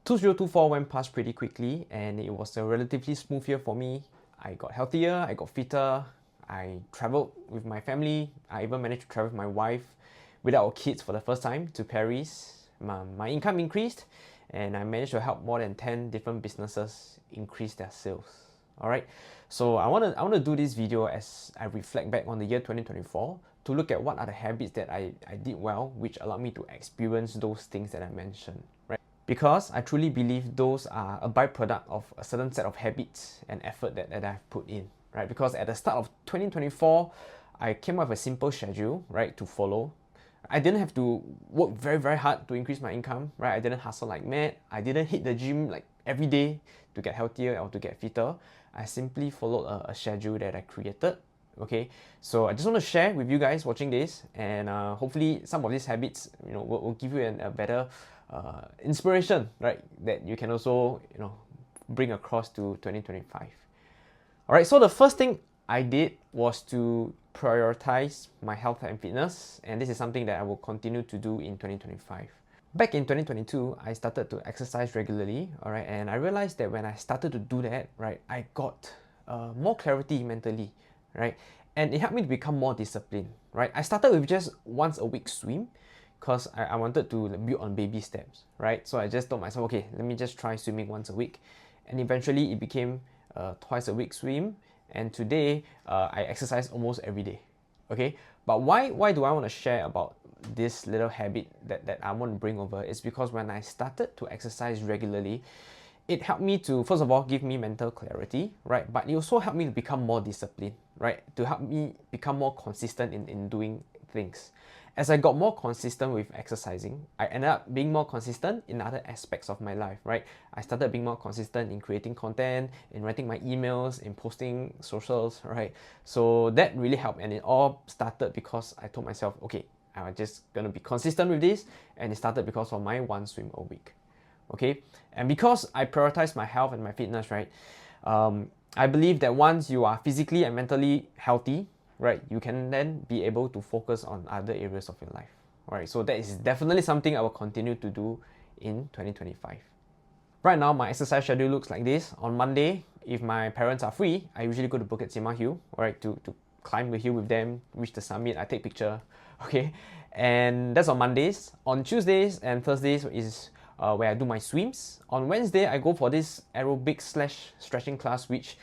2024 went past pretty quickly and it was a relatively smooth year for me. I got healthier, I got fitter, I traveled with my family, I even managed to travel with my wife without our kids for the first time to Paris. My income increased and I managed to help more than 10 different businesses increase their sales. Alright, so I want to do this video as I reflect back on the year 2024 to look at what are the habits that I did well, which allowed me to experience those things that I mentioned. Right? Because I truly believe those are a byproduct of a certain set of habits and effort that I've put in. Right? Because at the start of 2024, I came up with a simple schedule, right, to follow. I didn't have to work very hard to increase my income, right? I didn't hustle like mad. I didn't hit the gym like every day to get healthier or to get fitter. I simply followed a schedule that I created. Okay, so I just want to share with you guys watching this, and hopefully some of these habits, will give you a better inspiration, right? That you can also, bring across to 2025. All right, so the first thing I did was to prioritize my health and fitness, and this is something that I will continue to do in 2025. Back in 2022, I started to exercise regularly, all right, and I realized that when I started to do that, right, I got more clarity mentally, right, and it helped me to become more disciplined, right. I started with just once a week swim because I wanted to build on baby steps, right. So I just told myself, okay, let me just try swimming once a week, and eventually it became twice a week swim, and today I exercise almost every day. Okay, but why do I want to share about this little habit that I want to bring over? Is because when I started to exercise regularly, it helped me to, first of all, give me mental clarity, right? But it also helped me to become more disciplined, right? To help me become more consistent in doing things. As I got more consistent with exercising, I ended up being more consistent in other aspects of my life, right? I started being more consistent in creating content, in writing my emails, in posting socials, right? So that really helped, and it all started because I told myself, okay, I'm just gonna be consistent with this, and it started because of my one swim a week. Okay, and because I prioritize my health and my fitness, right, I believe that once you are physically and mentally healthy, right, you can then be able to focus on other areas of your life. All right, so that is definitely something I will continue to do in 2025. Right now, my exercise schedule looks like this. On Monday, if my parents are free, I usually go to Bukit Timah Hill, all right, to climb the hill with them, reach the summit, I take picture, okay, and that's on Mondays. On Tuesdays and Thursdays is where I do my swims. On Wednesday, I go for this aerobic / stretching class, which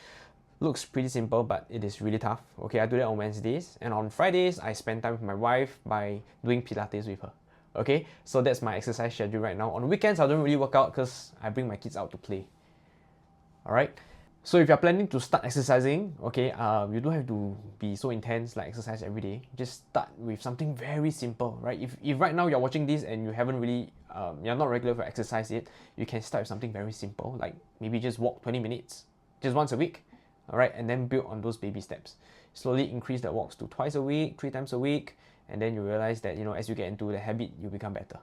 looks pretty simple, but it is really tough. Okay, I do that on Wednesdays. And on Fridays, I spend time with my wife by doing Pilates with her. Okay, so that's my exercise schedule right now. On weekends, I don't really work out because I bring my kids out to play. All right. So if you're planning to start exercising, okay, you don't have to be so intense like exercise every day. Just start with something very simple, right? If right now you're watching this and you haven't really, you're not regular for exercise yet, you can start with something very simple, like maybe just walk 20 minutes, just once a week, all right, and then build on those baby steps. Slowly increase the walks to twice a week, 3 times a week, and then you realize that, as you get into the habit, you become better.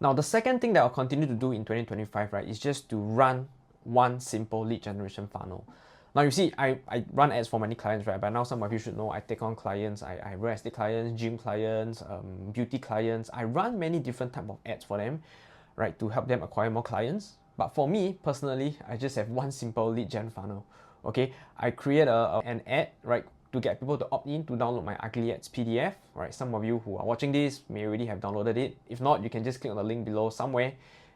Now, the second thing that I'll continue to do in 2025, right, is just to run one simple lead generation funnel. Now you see, I run ads for many clients, right? But now some of you should know I take on clients, I real estate clients, gym clients, beauty clients. I run many different type of ads for them, right, to help them acquire more clients. But for me personally, I just have one simple lead gen funnel. Okay, I create an ad, right, to get people to opt in to download my Ugly Ads PDF. Right, some of you who are watching this may already have downloaded it. If not, you can just click on the link below somewhere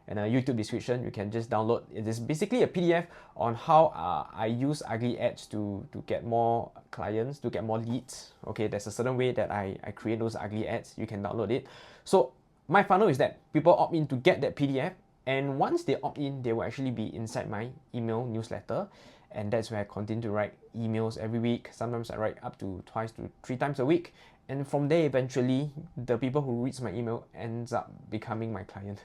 in a YouTube description. You can just download. It is basically a PDF on how I use Ugly Ads to get more clients, to get more leads. Okay, there's a certain way that I create those Ugly Ads. You can download it. So my funnel is that people opt in to get that PDF, and once they opt in, they will actually be inside my email newsletter. And that's where I continue to write emails every week. Sometimes I write up to 2 to 3 times a week. And from there, eventually, the people who reads my email ends up becoming my client.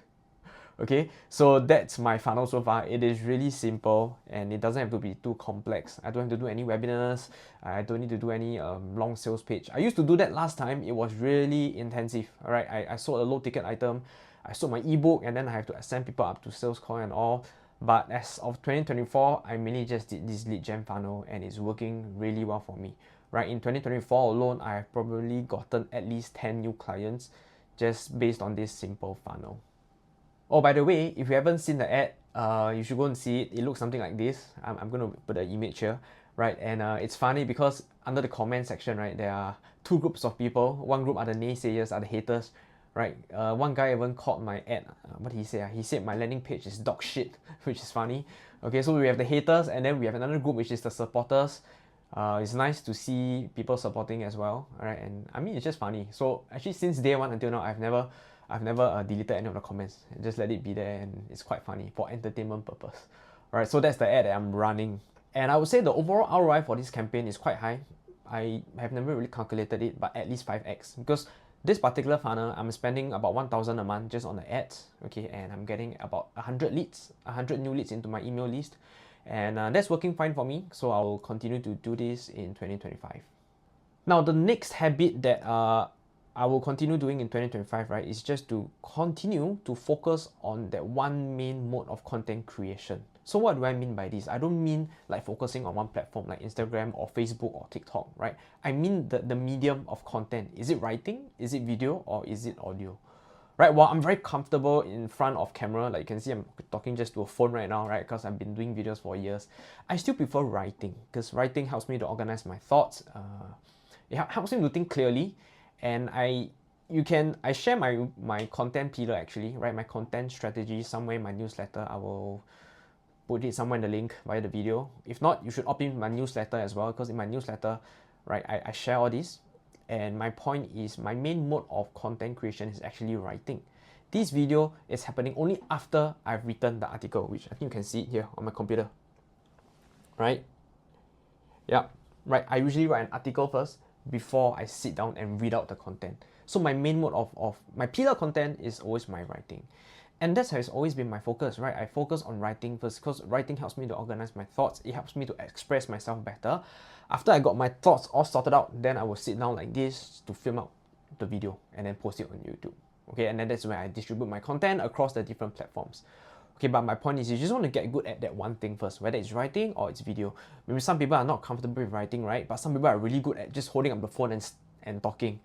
Okay, so that's my funnel so far. It is really simple and it doesn't have to be too complex. I don't have to do any webinars. I don't need to do any long sales page. I used to do that last time. It was really intensive. All right, I sold a low ticket item. I sold my ebook, and then I have to send people up to sales call and all. But as of 2024, I mainly just did this lead gen funnel and it's working really well for me. Right, in 2024 alone, I've probably gotten at least 10 new clients just based on this simple funnel. Oh, by the way, if you haven't seen the ad, you should go and see it. It looks something like this. I'm going to put an image here, right? And it's funny because under the comment section, right, there are two groups of people. One group are the naysayers, are the haters, right? One guy even called my ad, what did he say? He said my landing page is dog shit, which is funny. Okay, so we have the haters, and then we have another group, which is the supporters. It's nice to see people supporting as well, right? And I mean, it's just funny. So actually, since day one until now, I've never deleted any of the comments. Just let it be there, and it's quite funny for entertainment purpose. All right, so that's the ad that I'm running, and I would say the overall ROI for this campaign is quite high. I have never really calculated it, but at least 5x, because this particular funnel, I'm spending about 1,000 a month just on the ads, okay, and I'm getting about 100 leads, 100 new leads into my email list, and that's working fine for me. So I'll continue to do this in 2025. Now, the next habit that I will continue doing in 2025, right, is just to continue to focus on that one main mode of content creation. So what do I mean by this? I don't mean like focusing on one platform like Instagram or Facebook or TikTok, right? I mean the medium of content. Is it writing? Is it video? Or is it audio? Right, while I'm very comfortable in front of camera, like you can see I'm talking just to a phone right now, right, because I've been doing videos for years, I still prefer writing, because writing helps me to organize my thoughts. It helps me to think clearly, and I share my content pillar actually, right, my content strategy somewhere in my newsletter. I will put it somewhere in the link via the video. If not, you should opt in my newsletter as well, because in my newsletter, right, I share all this. And my point is, my main mode of content creation is actually writing. This video is happening only after I've written the article, which I think you can see it here on my computer, right? Yeah, right. I usually write an article first before I sit down and read out the content. So my main mode of my pillar content is always my writing. And that has always been my focus, right? I focus on writing first because writing helps me to organize my thoughts. It helps me to express myself better. After I got my thoughts all sorted out, then I will sit down like this to film out the video and then post it on YouTube. Okay, and then that's where I distribute my content across the different platforms. Okay, but my point is, you just want to get good at that one thing first, whether it's writing or it's video. Maybe some people are not comfortable with writing, right? But some people are really good at just holding up the phone and talking,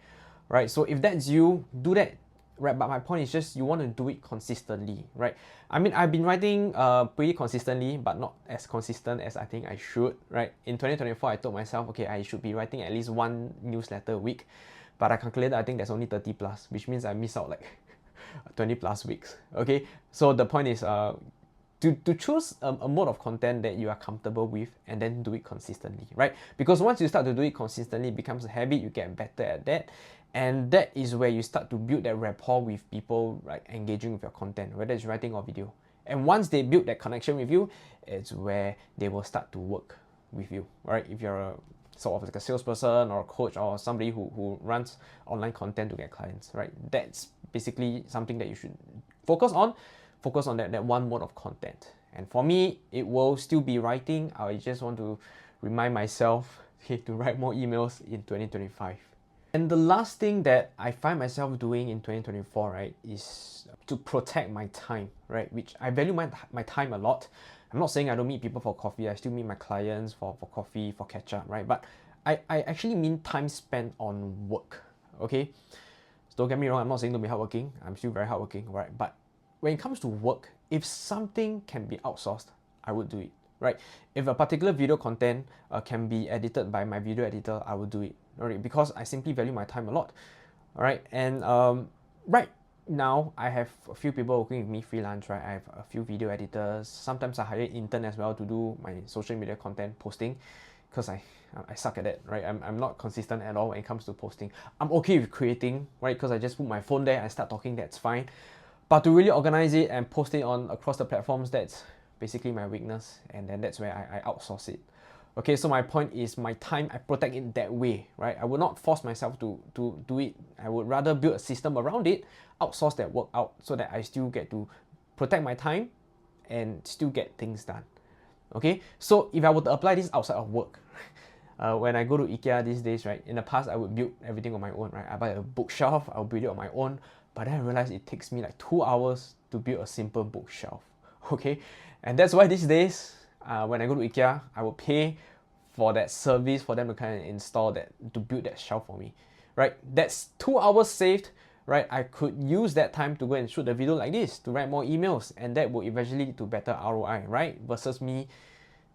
right? So if that's you, do that. Right, but my point is just you want to do it consistently, right? I mean, I've been writing pretty consistently, but not as consistent as I think I should, right? In 2024, I told myself, okay, I should be writing at least one newsletter a week, but I calculated, I think there's only 30 plus, which means I miss out like 20 plus weeks, okay? So the point is to choose a mode of content that you are comfortable with and then do it consistently, right? Because once you start to do it consistently, it becomes a habit, you get better at that. And that is where you start to build that rapport with people, right, engaging with your content, whether it's writing or video. And once they build that connection with you, it's where they will start to work with you, right? If you're a sort of like a salesperson or a coach or somebody who runs online content to get clients, right? That's basically something that you should focus on that one mode of content. And for me, it will still be writing. I just want to remind myself to write more emails in 2025. And the last thing that I find myself doing in 2024, right, is to protect my time, right, which I value my time a lot. I'm not saying I don't meet people for coffee. I still meet my clients for coffee, for catch up, right? But I actually mean time spent on work, okay? So don't get me wrong, I'm not saying don't be hardworking. I'm still very hardworking, right? But when it comes to work, if something can be outsourced, I would do it, right? If a particular video content can be edited by my video editor, I will do it. Alright, because I simply value my time a lot. Alright, and right now I have a few people working with me freelance, right? I have a few video editors. Sometimes I hire an intern as well to do my social media content posting, because I suck at that, right? I'm not consistent at all when it comes to posting. I'm okay with creating, right? Because I just put my phone there and start talking, that's fine. But to really organize it and post it on across the platforms, that's basically my weakness, and then that's where I outsource it. Okay, so my point is my time, I protect it that way, right? I will not force myself to do it. I would rather build a system around it, outsource that work out so that I still get to protect my time and still get things done. Okay, so if I were to apply this outside of work, when I go to IKEA these days, right, in the past I would build everything on my own, right? I buy a bookshelf, I'll build it on my own, but then I realized it takes me like 2 hours to build a simple bookshelf, okay? And that's why these days, when I go to IKEA, I will pay for that service for them to kind of install that, to build that shelf for me, right? That's 2 hours saved, right? I could use that time to go and shoot a video like this, to write more emails, and that will eventually lead to better ROI, right? Versus me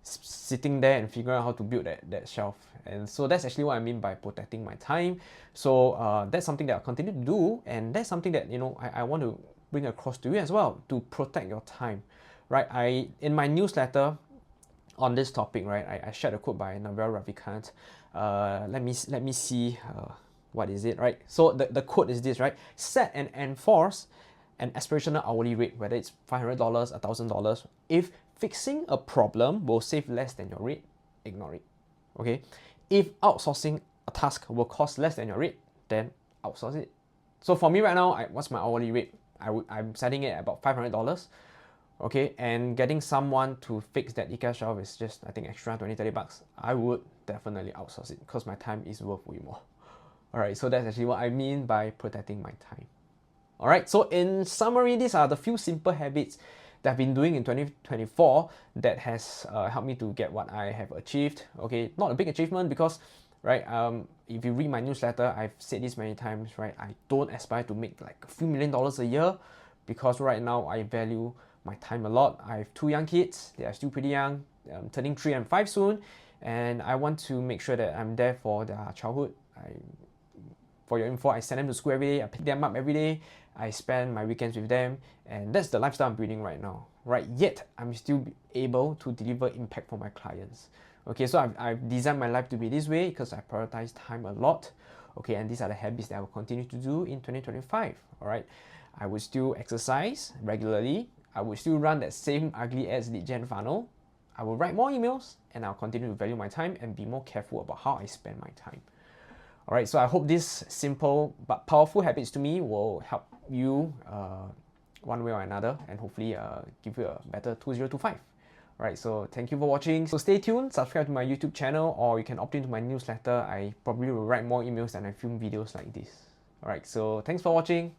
sitting there and figuring out how to build that shelf. And so that's actually what I mean by protecting my time. So that's something that I'll continue to do, and that's something that, you know, I want to bring across to you as well, to protect your time, right? In my newsletter on this topic, right, I shared a quote by Naval Ravikant. Let me see, what is it, right? So the quote is this, right? Set and enforce an aspirational hourly rate, whether it's $500, $1,000. If fixing a problem will save less than your rate, ignore it. Okay? If outsourcing a task will cost less than your rate, then outsource it. So for me right now, what's my hourly rate? I'm setting it at about $500. Okay, and getting someone to fix that IKEA shelf is just, I think, extra 20-30 bucks. I would definitely outsource it because my time is worth way more. Alright, so that's actually what I mean by protecting my time. Alright, so in summary, these are the few simple habits that I've been doing in 2024 that has helped me to get what I have achieved. Okay, not a big achievement because, right, if you read my newsletter, I've said this many times, right, I don't aspire to make like a few $1 million a year because right now I value my time a lot. I have 2 young kids, they are still pretty young, turning 3 and 5 soon, and I want to make sure that I'm there for their childhood. For your info, I send them to school every day, I pick them up every day, I spend my weekends with them, and that's the lifestyle I'm building right now, right? Yet, I'm still able to deliver impact for my clients. Okay, so I've designed my life to be this way because I prioritize time a lot. Okay, and these are the habits that I will continue to do in 2025, all right? I will still exercise regularly. I will still run that same ugly ass lead gen funnel. I will write more emails, and I'll continue to value my time and be more careful about how I spend my time. Alright, so I hope these simple but powerful habits to me will help you one way or another, and hopefully give you a better 2025. Alright, so thank you for watching. So stay tuned, subscribe to my YouTube channel, or you can opt into my newsletter. I probably will write more emails and I film videos like this. Alright, so thanks for watching.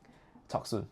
Talk soon.